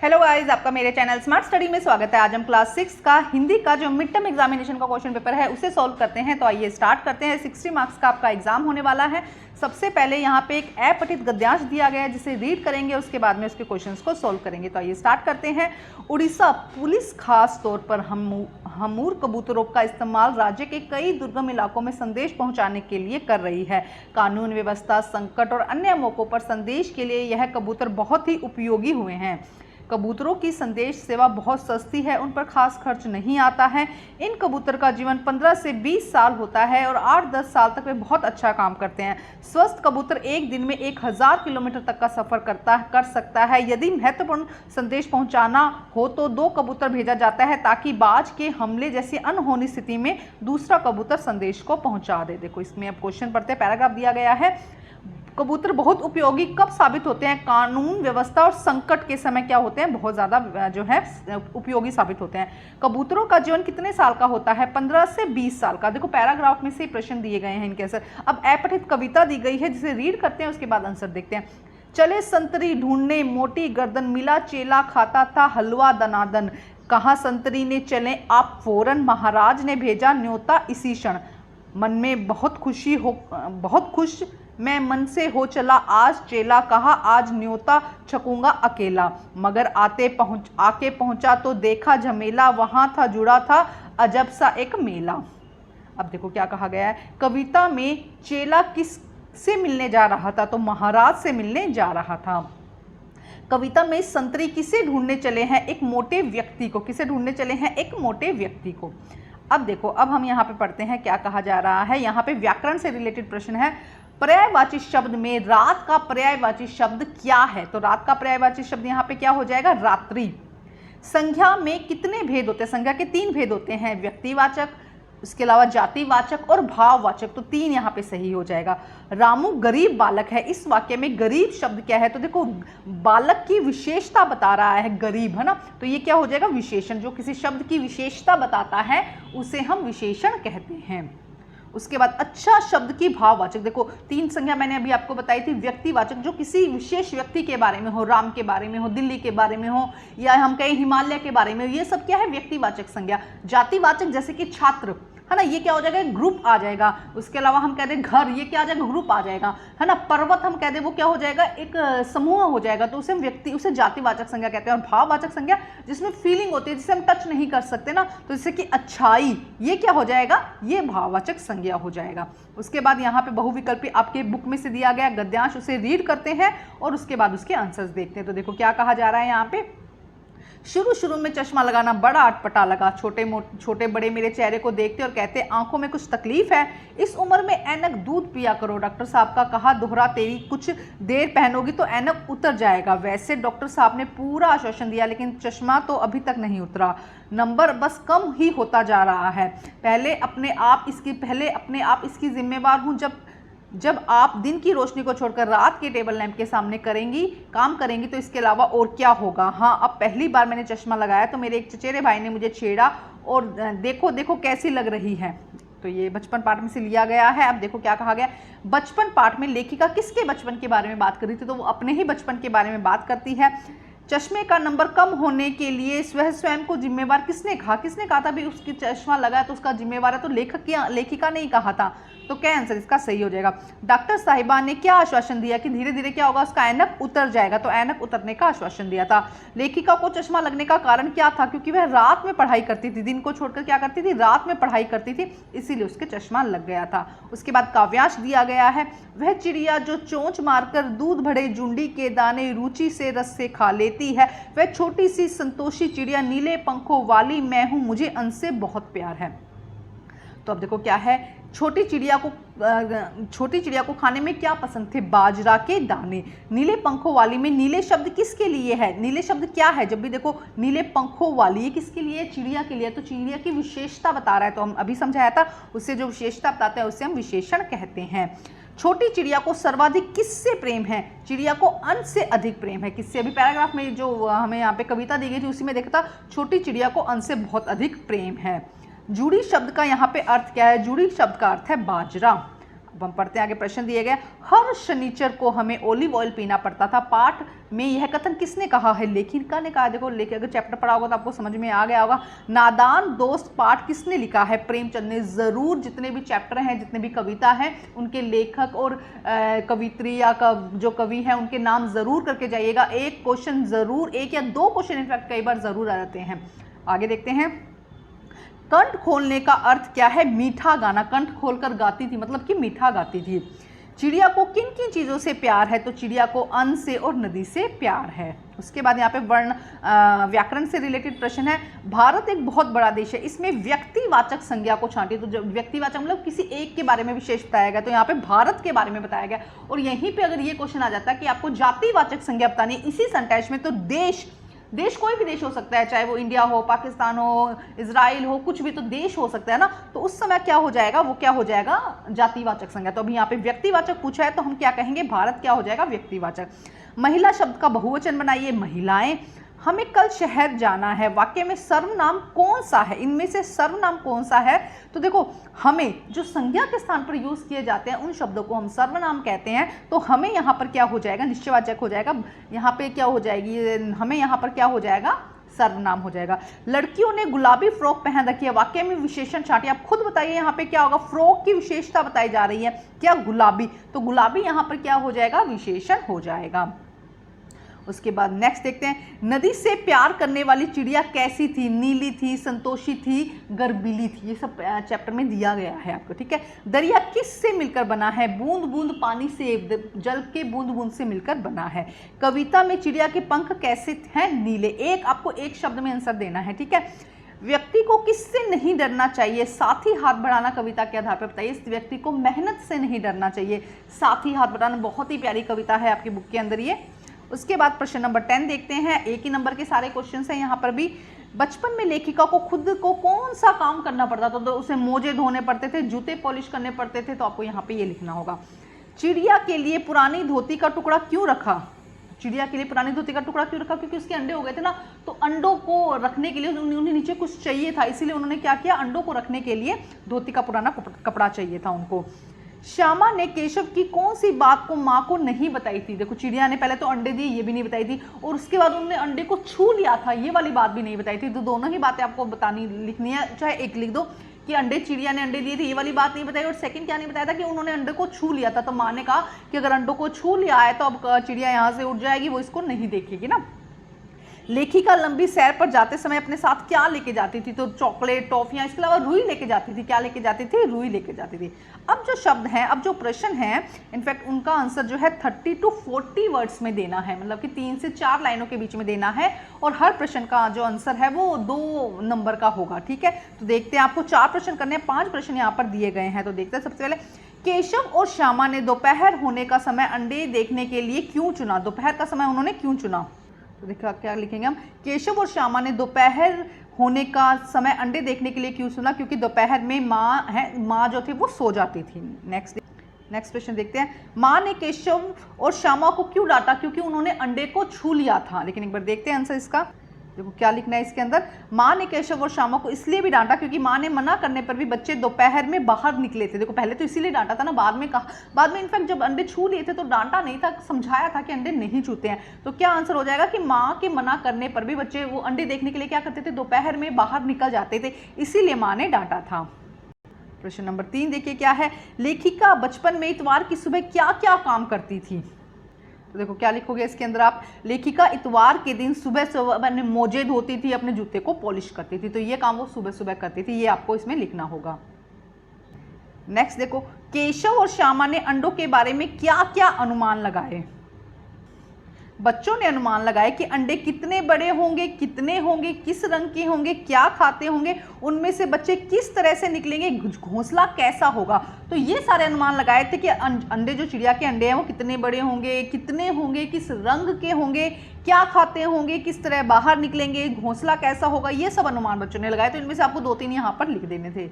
Hello guys, आपका मेरे channel smart study में स्वागत है। आज हम क्लास 6 का हिंदी का जो मिड टर्म एग्जामिनेशन का क्वेश्चन पेपर है उसे सॉल्व करते हैं। तो आइए स्टार्ट करते हैं। 60 मार्क्स का आपका एग्जाम होने वाला है। सबसे पहले यहाँ पे एक अपठित गद्यांश दिया गया है जिसे रीड करेंगे, उसके बाद में उसके क्वेश्चंस को सॉल्व करेंगे। तो आइए स्टार्ट करते हैं। उड़ीसा पुलिस खास तौर पर हमूर कबूतरों का इस्तेमाल राज्य के कई दुर्गम इलाकों में संदेश पहुंचाने के लिए कर रही है। कानून व्यवस्था, संकट और अन्य मौकों पर संदेश के लिए यह कबूतर बहुत ही उपयोगी हुए हैं। कबूतरों की संदेश सेवा बहुत सस्ती है, उन पर खास खर्च नहीं आता है। इन कबूतर का जीवन 15 से 20 साल होता है और 8-10 साल तक वे बहुत अच्छा काम करते हैं। स्वस्थ कबूतर एक दिन में 1000 किलोमीटर तक का सफर कर सकता है। यदि महत्वपूर्ण संदेश पहुंचाना हो तो 2 कबूतर भेजा जाता है ताकि बाज के हमले जैसी अनहोनी स्थिति में दूसरा कबूतर संदेश को पहुंचा दे। देखो इसमें अब क्वेश्चन पढ़ते हैं। पैराग्राफ दिया गया है, कबूतर बहुत उपयोगी कब साबित होते हैं? कानून व्यवस्था और संकट के समय क्या होते हैं? बहुत ज़्यादा जो है उपयोगी साबित होते हैं। कबूतरों का जीवन कितने साल का होता है? 15 से 20 साल का। देखो पैराग्राफ में से प्रश्न दिए गए हैं इनके आंसर। अब अपठित कविता दी गई है जिसे रीड करते हैं, उसके बाद आंसर देखते हैं। चले संतरी ढूंढने मोटी गर्दन, मिला चेला खाता था हलवा दनादन। कहाँ संतरी ने चले आप फौरन, महाराज ने भेजा न्योता इसी क्षण। मन में बहुत खुश मैं मन से हो चला आज, चेला कहा आज न्योता छकूंगा अकेला। मगर आके पहुंचा तो देखा झमेला, वहां था जुड़ा था अजब सा एक मेला। अब देखो क्या कहा गया है। कविता में चेला किस से मिलने जा रहा था? तो महाराज से मिलने जा रहा था। कविता में संतरी किसे ढूंढने चले हैं? एक मोटे व्यक्ति को। किसे ढूंढने चले हैं? एक मोटे व्यक्ति को। अब देखो, अब हम यहाँ पे पढ़ते हैं क्या कहा जा रहा है। यहाँ पे व्याकरण से रिलेटेड प्रश्न है। पर्यायवाची शब्द में रात का पर्यायवाची शब्द क्या है? तो रात का पर्यायवाची शब्द यहाँ पे क्या हो जाएगा? रात्रि। संज्ञा में कितने भेद होते हैं? संज्ञा के 3 भेद होते हैं, व्यक्तिवाचक, उसके अलावा जातिवाचक और भाववाचक। तो 3 यहाँ पे सही हो जाएगा। रामू गरीब बालक है। इस वाक्य में गरीब शब्द क्या है? तो देखो बालक की विशेषता बता रहा है, गरीब है ना, तो ये क्या हो जाएगा? विशेषण। जो किसी शब्द की विशेषता बताता है उसे हम विशेषण कहते हैं। उसके बाद अच्छा शब्द की भाववाचक। देखो 3 संज्ञा मैंने अभी आपको बताई थी। व्यक्तिवाचक, जो किसी विशेष व्यक्ति के बारे में हो, राम के बारे में हो, दिल्ली के बारे में हो, या हम कहें हिमालय के बारे में हो, ये सब क्या है? व्यक्तिवाचक संज्ञा। जातिवाचक जैसे कि छात्र है ना, ये क्या हो जाएगा? ग्रुप आ जाएगा। उसके अलावा हम कह दें घर, ये क्या आ जाएगा? ग्रुप आ जाएगा, है ना। पर्वत हम कह दें वो क्या हो जाएगा? एक समूह हो जाएगा, तो उसे हम उसे जातिवाचक संज्ञा कहते हैं। और भाववाचक संज्ञा जिसमें फीलिंग होती है, जिसे हम टच नहीं कर सकते ना, तो जैसे कि अच्छाई, ये क्या हो जाएगा? ये भाववाचक संज्ञा हो जाएगा। उसके बाद यहाँ पे बहुविकल्पी आपके बुक में से दिया गया गद्यांश, उसे रीड करते हैं और उसके बाद उसके आंसर्स देखते हैं। तो देखो क्या कहा जा रहा है यहाँ पे। शुरू में चश्मा लगाना बड़ा अटपटा लगा। छोटे बड़े मेरे चेहरे को देखते और कहते आंखों में कुछ तकलीफ है। इस उम्र में ऐनक दूध पिया करो। डॉक्टर साहब का कहा दोहरा तेरी कुछ देर पहनोगी तो ऐनक उतर जाएगा। वैसे डॉक्टर साहब ने पूरा आश्वासन दिया लेकिन चश्मा तो अभी तक नहीं उतरा। नंबर बस कम ही होता जा रहा है। पहले अपने आप इसकी जिम्मेवार हूँ। जब आप दिन की रोशनी को छोड़कर रात के टेबल लैंप के सामने काम करेंगी तो इसके अलावा और क्या होगा। हाँ, अब पहली बार मैंने चश्मा लगाया तो मेरे एक चचेरे भाई ने मुझे छेड़ा और देखो कैसी लग रही है। तो ये बचपन पाठ में से लिया गया है। अब देखो क्या कहा गया। बचपन पाठ में लेखिका किसके बचपन के बारे में बात कर रही थी? तो वो अपने ही बचपन के बारे में बात करती है। चश्मे का नंबर कम होने के लिए स्वयं को जिम्मेवार किसने कहा था? भी उसकी चश्मा लगा है तो उसका जिम्मेवार है, तो लेखिका ने ही कहा था। तो क्या आंसर इसका सही हो जाएगा? डॉक्टर साहिबा ने क्या आश्वासन दिया कि धीरे धीरे क्या होगा? उसका ऐनक उतर जाएगा, तो ऐनक उतरने का आश्वासन दिया था। लेखिका को चश्मा लगने का कारण क्या था? क्योंकि वह रात में पढ़ाई करती थी। दिन को छोड़कर क्या करती थी? रात में पढ़ाई करती थी, इसीलिए उसके चश्मा लग गया था। उसके बाद काव्यांश दिया गया है। वह चिड़िया जो चोंच मारकर दूध भरे जुंडी के दाने रुचि से रस से खा लेती है, वह छोटी सी संतोषी चिड़िया नीले पंखों वाली मैं हूं, मुझे अंश से बहुत प्यार है। तो अब देखो क्या है। छोटी चिड़िया को खाने में क्या पसंद थे? बाजरा के दाने। नीले पंखों वाली में नीले शब्द किसके लिए है? नीले शब्द क्या है? जब भी देखो नीले पंखों वाली, ये किसके लिए? चिड़िया के लिए। तो चिड़िया की विशेषता बता रहा है, तो हम अभी समझाया था, उससे जो विशेषता बताते हैं उसे हम विशेषण कहते हैं। छोटी चिड़िया को सर्वाधिक किससे प्रेम है? चिड़िया को अंश से अधिक प्रेम है। किससे? अभी पैराग्राफ में जो हमें यहाँ पे कविता दी गई थी उसी में देखा था, छोटी चिड़िया को अंश से बहुत अधिक प्रेम है। जूड़ी शब्द का यहाँ पे अर्थ क्या है? जूड़ी शब्द का अर्थ है बाजरा। अब हम पढ़ते हैं आगे। प्रश्न दिए गए, हर शनिचर को हमें ओलिव ऑयल पीना पड़ता था, पाठ में यह कथन किसने कहा है? लेखिका ने कहा। देखो लेखिका अगर चैप्टर पढ़ा होगा तो आपको समझ में आ गया होगा। नादान दोस्त पाठ किसने लिखा है? प्रेमचंद ने। जरूर जितने भी चैप्टर हैं, जितने भी कविता हैं, उनके लेखक और कवित्री या जो कवि हैं उनके नाम जरूर करके जाइएगा। एक क्वेश्चन जरूर, एक या दो क्वेश्चन इनफैक्ट कई बार जरूर आ जाते हैं। आगे देखते हैं, कंठ खोलने का अर्थ क्या है? मीठा गाना। कंठ खोलकर गाती थी मतलब कि मीठा गाती थी। चिड़िया को किन किन चीज़ों से प्यार है? तो चिड़िया को अन्न से और नदी से प्यार है। उसके बाद यहाँ पे वर्ण व्याकरण से रिलेटेड प्रश्न है। भारत एक बहुत बड़ा देश है, इसमें व्यक्तिवाचक संज्ञा को छांटिए। तो जब व्यक्तिवाचक मतलब किसी एक के बारे में विशेष बताया गया, तो यहाँ पे भारत के बारे में बताया गया। और यहीं पे अगर ये क्वेश्चन आ जाता है कि आपको जातिवाचक संज्ञा बतानी है इसी सेंटेंस में, तो देश कोई भी देश हो सकता है, चाहे वो इंडिया हो, पाकिस्तान हो, इजराइल हो, कुछ भी तो देश हो सकता है ना। तो उस समय क्या हो जाएगा? वो क्या हो जाएगा? जातिवाचक संज्ञा। तो अभी यहाँ पे व्यक्तिवाचक पूछा है तो हम क्या कहेंगे? भारत क्या हो जाएगा? व्यक्तिवाचक। महिला शब्द का बहुवचन बनाइए, महिलाएं। हमें कल शहर जाना है, वाक्य में सर्वनाम कौन सा है? इनमें से सर्वनाम कौन सा है? तो देखो, हमें जो संज्ञा के स्थान पर यूज किए जाते हैं उन शब्दों को हम सर्वनाम कहते हैं। तो हमें यहाँ पर क्या हो जाएगा? निश्चयवाचक हो जाएगा। यहाँ पे क्या हो जाएगी? हमें यहाँ पर क्या हो जाएगा? सर्वनाम हो जाएगा। लड़कियों ने गुलाबी फ्रॉक पहन रखी है, वाक्य में विशेषण छांटिए। आप खुद बताइए यहाँ पे क्या होगा? फ्रॉक की विशेषता बताई जा रही है, क्या? गुलाबी। तो गुलाबी यहाँ पर क्या हो जाएगा? विशेषण हो जाएगा। उसके बाद नेक्स्ट देखते हैं, नदी से प्यार करने वाली चिड़िया कैसी थी? नीली थी, संतोषी थी, गर्वीली थी। ये सब चैप्टर में दिया गया है आपको, ठीक है। दरिया किस से मिलकर बना है? बूंद बूंद पानी से, जल के बूंद बूंद से मिलकर बना है। कविता में चिड़िया के पंख कैसे हैं? नीले। आपको एक शब्द में आंसर देना है, ठीक है। व्यक्ति को किससे नहीं डरना चाहिए? साथी हाथ बढ़ाना। कविता के आधार पर बताइए। इस व्यक्ति को मेहनत से नहीं डरना चाहिए। साथी हाथ बढ़ाना बहुत ही प्यारी कविता है आपकी बुक के अंदर ये। उसके बाद प्रश्न नंबर 10 देखते हैं। एक ही नंबर के सारे क्वेश्चंस हैं यहाँ पर भी। बचपन में लेखिका को खुद को कौन सा काम करना पड़ता था? तो उसे मोजे धोने पड़ते थे, जूते पॉलिश करने पड़ते थे। तो आपको यहाँ पे ये लिखना होगा। चिड़िया के लिए पुरानी धोती का टुकड़ा क्यों रखा? चिड़िया के लिए पुरानी धोती का टुकड़ा क्यों रखा? क्योंकि उसके अंडे हो गए थे ना, तो अंडों को रखने के लिए उन्हें नीचे कुछ चाहिए था, इसीलिए उन्होंने क्या किया? अंडों को रखने के लिए धोती का पुराना कपड़ा चाहिए था उनको। श्यामा ने केशव की कौन सी बात को माँ को नहीं बताई थी? देखो, चिड़िया ने पहले तो अंडे दिए, ये भी नहीं बताई थी, और उसके बाद उन्होंने अंडे को छू लिया था, ये वाली बात भी नहीं बताई थी। तो दोनों ही बातें आपको बतानी, लिखनी है, चाहे एक लिख दो कि चिड़िया ने अंडे दिए थे, ये वाली बात नहीं बताई। और सेकंड क्या नहीं बताया था? कि उन्होंने अंडे को छू लिया था। तो माँ ने कहा कि अगर अंडों को छू लिया है तो अब चिड़िया यहाँ से उड़ जाएगी, वो इसको नहीं देखेगी ना। लेखिका लंबी सैर पर जाते समय अपने साथ क्या लेके जाती थी? तो चॉकलेट, टॉफियां, इसके अलावा रुई लेके जाती थी। क्या लेके जाती थी? रुई लेके जाती थी। अब जो शब्द हैं, अब जो प्रश्न हैं, इनफैक्ट उनका आंसर जो है 30 to 40 वर्ड्स में देना है, मतलब कि 3 से 4 लाइनों के बीच में देना है। और हर प्रश्न का जो आंसर है वो 2 नंबर का होगा, ठीक है। तो देखते हैं, आपको 4 प्रश्न करने हैं, 5 प्रश्न यहाँ पर दिए गए हैं। तो देखते हैं सबसे पहले, केशव और श्यामा ने दोपहर होने का समय अंडे देखने के लिए क्यों चुना? दोपहर का समय उन्होंने क्यों चुना? तो देखा क्या लिखेंगे हम? केशव और श्यामा ने दोपहर होने का समय अंडे देखने के लिए क्यों चुना? क्योंकि दोपहर में माँ जो थी वो सो जाती थी। नेक्स्ट प्रश्न देखते हैं। माँ ने केशव और श्यामा को क्यों डांटा? क्योंकि उन्होंने अंडे को छू लिया था। लेकिन एक बार देखते हैं आंसर इसका। देखो क्या लिखना है इसके अंदर। माँ ने केशव और श्यामा को इसलिए भी डांटा क्योंकि माँ ने मना करने पर भी बच्चे दोपहर में बाहर निकले थे। देखो पहले तो इसीलिए डांटा था ना, बाद में इनफैक्ट जब अंडे छू लिए थे तो डांटा नहीं था, समझाया था कि अंडे नहीं छूते हैं। तो क्या आंसर हो जाएगा कि माँ के मना करने पर भी बच्चे वो अंडे देखने के लिए क्या करते थे? दोपहर में बाहर निकल जाते थे, इसीलिए माँ ने डांटा था। प्रश्न नंबर 3 देखिए क्या है। लेखिका बचपन में इतवार की सुबह क्या क्या काम करती थी? तो देखो क्या लिखोगे इसके अंदर आप। लेखिका इतवार के दिन सुबह सुबह अपने मोजे धोती थी, अपने जूते को पॉलिश करती थी। तो ये काम वो सुबह सुबह करती थी, ये आपको इसमें लिखना होगा। नेक्स्ट देखो, केशव और श्यामा ने अंडों के बारे में क्या क्या अनुमान लगाए? बच्चों ने अनुमान लगाए कि अंडे कितने बड़े होंगे, कितने होंगे, किस रंग के होंगे, क्या खाते होंगे, उनमें से बच्चे किस तरह से निकलेंगे, घोंसला कैसा होगा। तो ये सारे अनुमान लगाए थे कि अंडे, जो चिड़िया के अंडे हैं वो कितने बड़े होंगे, कितने होंगे, किस रंग के होंगे, क्या खाते होंगे, किस तरह बाहर निकलेंगे, घोंसला कैसा होगा, ये सब अनुमान बच्चों ने लगाए। तो इनमें से आपको 2-3 यहाँ पर लिख देने थे।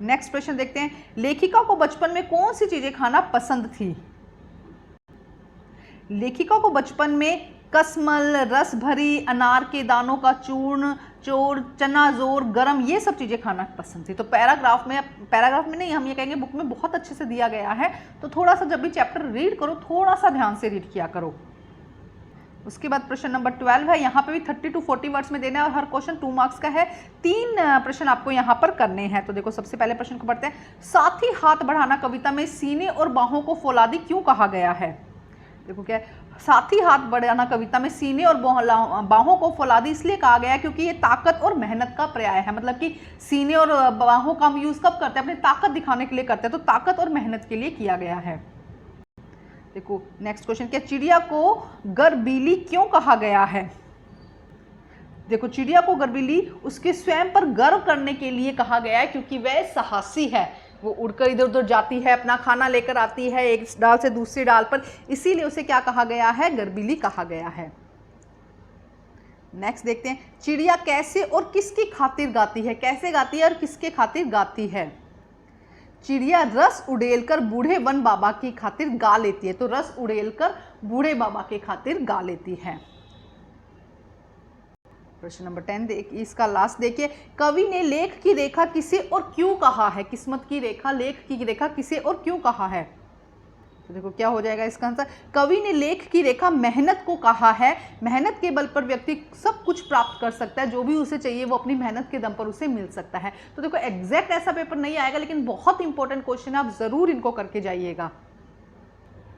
नेक्स्ट प्रश्न देखते हैं। लेखिका को बचपन में कौन सी चीजें खाना पसंद थी? लेखिका को बचपन में कसमल, रस भरी, अनार के दानों का चूर्ण, चोर, चना जोर, गरम, ये सब चीज़ें खाना पसंद थी। तो पैराग्राफ में नहीं, हम ये कहेंगे बुक में बहुत अच्छे से दिया गया है। तो थोड़ा सा जब भी चैप्टर रीड करो थोड़ा सा ध्यान से रीड किया करो। उसके बाद प्रश्न नंबर 12 है, यहाँ पे भी 30 to 40 वर्ड्स में देना है और हर क्वेश्चन 2 मार्क्स का है। 3 प्रश्न आपको यहाँ पर करने हैं। तो देखो सबसे पहले प्रश्न को पढ़ते हैं। साथ ही हाथ बढ़ाना कविता में सीने और बाहों को फौलादी क्यों कहा गया है? देखो क्या है, साथ ही हाथ बढ़ाना कविता में सीने और बाहों को फौलादी इसलिए कहा गया है क्योंकि ये ताकत और मेहनत का पर्याय है। मतलब कि सीने और बाहों का हम यूज कब करते हैं? अपनी ताकत दिखाने के लिए करते हैं। तो ताकत और मेहनत के लिए किया गया है। देखो नेक्स्ट क्वेश्चन क्या, चिड़िया को गर्वीली क्यों कहा गया है? देखो चिड़िया को गर्वीली उसके स्वयं पर गर्व करने के लिए कहा गया है क्योंकि वह साहसी है। वो उड़कर इधर उधर जाती है, अपना खाना लेकर आती है एक डाल से दूसरी डाल पर, इसीलिए उसे क्या कहा गया है? गर्वीली कहा गया है। नेक्स्ट देखते हैं, चिड़िया कैसे और किसकी खातिर गाती है? कैसे गाती है और किसके खातिर गाती है? चिड़िया रस उड़ेलकर बूढ़े वन बाबा की खातिर गा लेती है। तो रस उड़ेलकर बूढ़े बाबा के खातिर गा लेती है। प्रश्न नंबर 10 इसका लास्ट देखिए, कवि ने लेख की रेखा किसे और क्यों कहा है? किस्मत की रेखा, लेख की रेखा किसे और क्यों कहा है? तो देखो क्या हो जाएगा इसका आंसर, कवि ने लेख की रेखा मेहनत को कहा है। मेहनत के बल पर व्यक्ति सब कुछ प्राप्त कर सकता है, जो भी उसे चाहिए वो अपनी मेहनत के दम पर उसे मिल सकता है। तो देखो एग्जैक्ट ऐसा पेपर नहीं आएगा, लेकिन बहुत इंपॉर्टेंट क्वेश्चन है, आप जरूर इनको करके जाइएगा।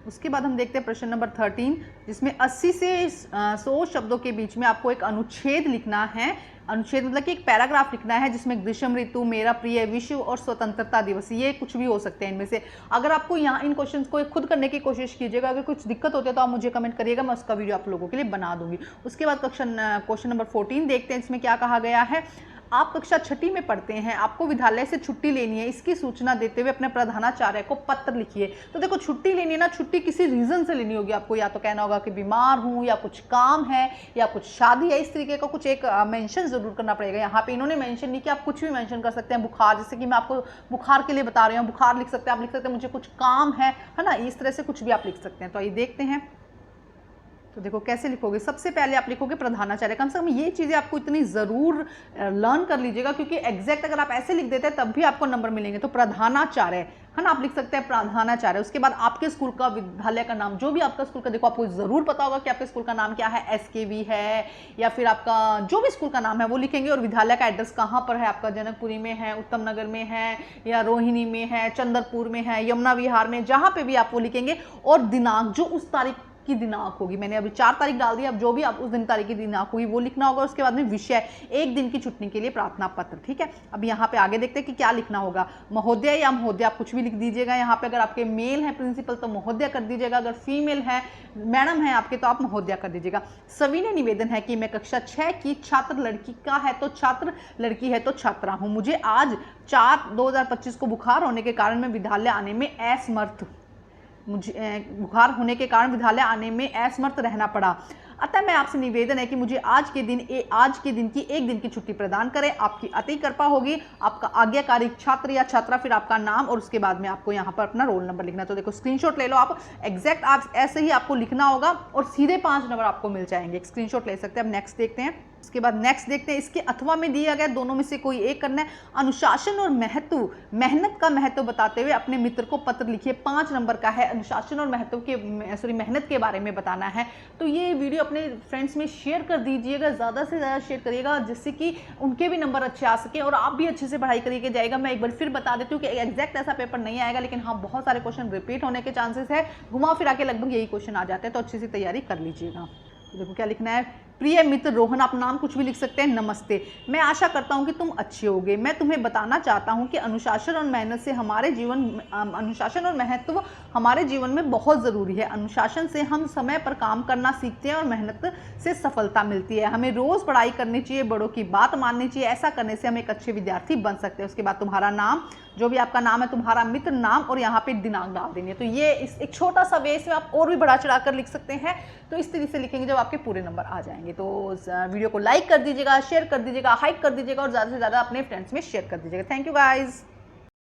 उसके बाद हम देखते हैं प्रश्न नंबर 13, जिसमें 80 से 100 शब्दों के बीच में आपको एक अनुच्छेद लिखना है। अनुच्छेद मतलब कि एक पैराग्राफ लिखना है जिसमें ग्रीष्म ऋतु, मेरा प्रिय विश्व और स्वतंत्रता दिवस, ये कुछ भी हो सकते हैं इनमें से। अगर आपको यहाँ इन क्वेश्चंस को खुद करने की कोशिश कीजिएगा, अगर कुछ दिक्कत होती है तो आप मुझे कमेंट करिएगा, मैं उसका वीडियो आप लोगों के लिए बना दूंगी। उसके बाद क्वेश्चन नंबर 14 देखते हैं, इसमें क्या कहा गया है। आप कक्षा 6 में पढ़ते हैं, आपको विद्यालय से छुट्टी लेनी है, इसकी सूचना देते हुए अपने प्रधानाचार्य को पत्र लिखिए। तो देखो छुट्टी लेनी है ना, छुट्टी किसी रीजन से लेनी होगी आपको, या तो कहना होगा कि बीमार हूँ, या कुछ काम है, या कुछ शादी है, इस तरीके का कुछ एक मेंशन जरूर करना पड़ेगा। यहाँ पे इन्होंने मेंशन नहीं किया, आप कुछ भी मेंशन कर सकते हैं। बुखार, जैसे कि मैं आपको बुखार के लिए बता रही हूँ, बुखार लिख सकते हैं, आप लिख सकते हैं मुझे कुछ काम है ना, इस तरह से कुछ भी आप लिख सकते हैं। तो आइए देखते हैं। तो देखो कैसे लिखोगे, सबसे पहले आप लिखोगे प्रधानाचार्य। कम से कम ये चीज़ें आपको इतनी ज़रूर लर्न कर लीजिएगा, क्योंकि एग्जैक्ट अगर आप ऐसे लिख देते हैं तब भी आपको नंबर मिलेंगे। तो प्रधानाचार्य है ना, आप लिख सकते हैं प्रधानाचार्य। उसके बाद आपके स्कूल का, विद्यालय का नाम, जो भी आपका स्कूल का, देखो आपको ज़रूर पता होगा कि आपके स्कूल का नाम क्या है, SKV है, या फिर आपका जो भी स्कूल का नाम है वो लिखेंगे। और विद्यालय का एड्रेस कहाँ पर है आपका, जनकपुरी में है, उत्तम नगर में है, या रोहिणी में है, चंद्रपुर में है, यमुना विहार में, जहाँ पे भी आप वो लिखेंगे। और दिनांक, जो उस तारीख की दिनांक होगी, मैंने अभी 4 तारीख डाल दी, अब जो भी आप उस दिन तारीख की दिनांक होगी वो लिखना होगा। उसके बाद में विषय, एक दिन की छुट्टी के लिए प्रार्थना पत्र। ठीक है, अब यहाँ पे आगे देखते हैं कि क्या लिखना होगा। महोदय या महोदय आप कुछ भी लिख दीजिएगा। यहाँ पे अगर आपके मेल है प्रिंसिपल तो महोदय कर दीजिएगा, अगर फीमेल है मैडम है आपके तो आप महोदय कर दीजिएगा। सविनय निवेदन है कि मैं कक्षा 6 की छात्र, लड़की का है तो छात्र, लड़की है तो छात्रा हूँ। मुझे आज 4/2025 को बुखार होने के कारण मैं विद्यालय आने में असमर्थ, मुझे बुखार होने के कारण विद्यालय आने में असमर्थ रहना पड़ा। अतः मैं आपसे निवेदन है कि मुझे आज के दिन की एक दिन की छुट्टी प्रदान करें। आपकी अति कृपा होगी। आपका आज्ञाकारी छात्र या छात्रा, फिर आपका नाम, और उसके बाद में आपको यहाँ पर अपना रोल नंबर लिखना है। तो देखो स्क्रीनशॉट ले लो आप, एग्जैक्ट आप ऐसे ही आपको लिखना होगा और सीधे 5 नंबर आपको मिल जाएंगे। स्क्रीनशॉट ले सकते हैं। अब नेक्स्ट देखते हैं। उसके बाद नेक्स्ट देखते हैं, इसके अथवा में दिया गया दोनों में से कोई एक करना है। अनुशासन और महत्व, मेहनत का महत्व बताते हुए अपने मित्र को पत्र लिखिए। 5 नंबर का है, अनुशासन और महत्व के मेहनत के बारे में बताना है। तो ये वीडियो अपने फ्रेंड्स में शेयर कर दीजिएगा, ज़्यादा से ज़्यादा शेयर करिएगा, जिससे कि उनके भी नंबर अच्छे आ सके और आप भी अच्छे से पढ़ाई करके जाएगा। मैं एक बार फिर बता देती हूँ कि एग्जैक्ट ऐसा पेपर नहीं आएगा, लेकिन हाँ बहुत सारे क्वेश्चन रिपीट होने के चांसेस है, घुमा फिरा के लगभग यही क्वेश्चन आ जाते हैं। तो अच्छे से तैयारी कर लीजिएगा। तो देखो क्या लिखना है। प्रिय मित्र रोहन, आप नाम कुछ भी लिख सकते हैं। नमस्ते, मैं आशा करता हूं कि तुम अच्छे होगे। मैं तुम्हें बताना चाहता हूं कि अनुशासन और महत्व हमारे जीवन में बहुत ज़रूरी है। अनुशासन से हम समय पर काम करना सीखते हैं और मेहनत से सफलता मिलती है। हमें रोज़ पढ़ाई करनी चाहिए, बड़ों की बात माननी चाहिए। ऐसा करने से हम एक अच्छे विद्यार्थी बन सकते हैं। उसके बाद तुम्हारा नाम, जो भी आपका नाम है, तुम्हारा मित्र नाम, और यहाँ पे दिनांक डाल देंगे। तो ये एक छोटा सा वे, इसमें आप और भी बढ़ा चढ़ा कर लिख सकते हैं। तो इस तरीके से लिखेंगे जब आपके पूरे नंबर आ जाएंगे। तो वीडियो को लाइक कर दीजिएगा, शेयर कर दीजिएगा, हाइप कर दीजिएगा और ज़्यादा से ज़्यादा अपने फ्रेंड्स में शेयर कर दीजिएगा। Thank you guys.